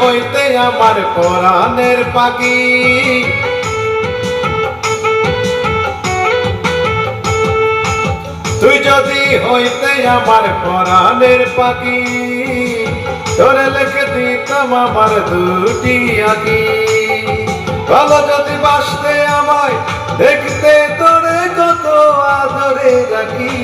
হইতে আমার পরাণের পাখি, তুই যদি হইতে আমার পরাণের পাখি, তোরে লিখে দিতাম আমার দুটি আঁখি। ভালো যদি বাসতে আমায়, দেখতে তোরে কত আদরে রাখি।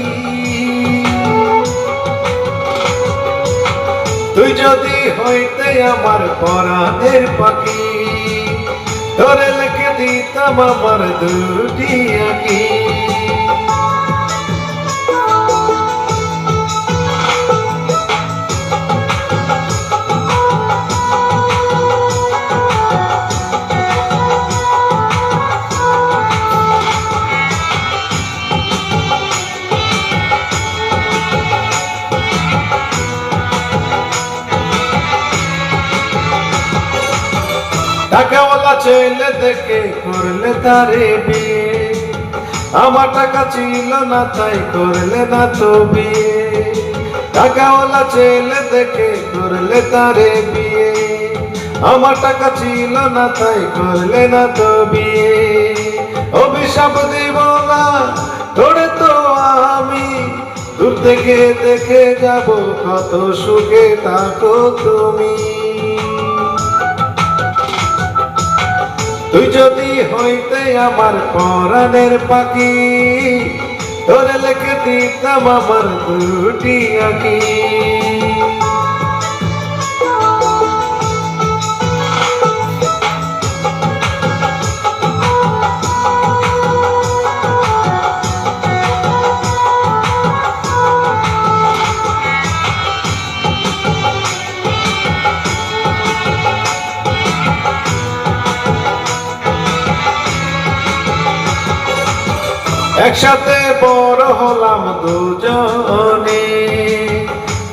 তুই যদি হইতে আমার পরাণের পাখি, তোরে লিখে দিতাম আমার দুটি আঁখি। টাকাওয়ালা ছেলে দেখে করলে তারে বিয়ে, আমার টাকা ছিল না তাই করলে না তো বিয়ে। টাকাওয়ালা ছেলে দেখে করলে তারে বিয়ে, আমার টাকা ছিল না তাই করলে না তো বিয়ে। অভিশাপ দিব না তোরে তো আমি, দূর থেকে দেখে যাব কত সুখে থাকো তুমি। তুই যদি হইতে আমার পরাণের পাখি, তোরে লিখে দিতাম আমার দুটি আঁখি। একসাথে বড় হলাম দুজনে,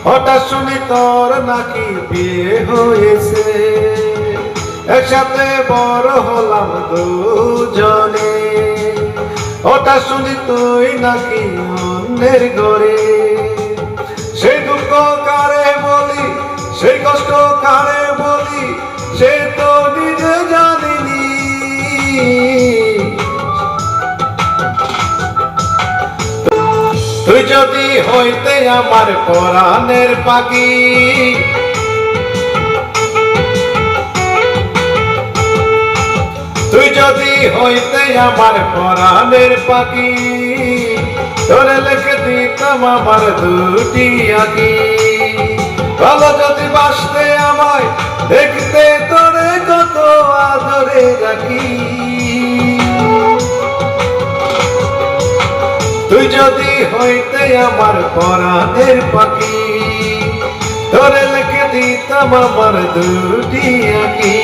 হঠাৎ শুনি তোর নাকি বিয়ে হয়েছে। একসাথে বড় হলাম দুজনে, হঠাৎ শুনি তুই নাকি অন্যের ঘরে। সেই দুঃখ কারে বলি, সেই কষ্ট কারে বলি, সে তো নিজে জানিনি। তুই যদি হইতে আমার পরাণের পাখি, তুই যদি হইতে আমার পরাণের পাখি, তোরে লিখে দিতাম আমার দুটি আঁখি। ভালো যদি বাসতে আমায়, দেখতে তোরে কত আদরে রাখি। তুই যদি হইতে আমার পরাণের পাখি, তোরে লিখে দিতাম আমার দুটি আঁখি।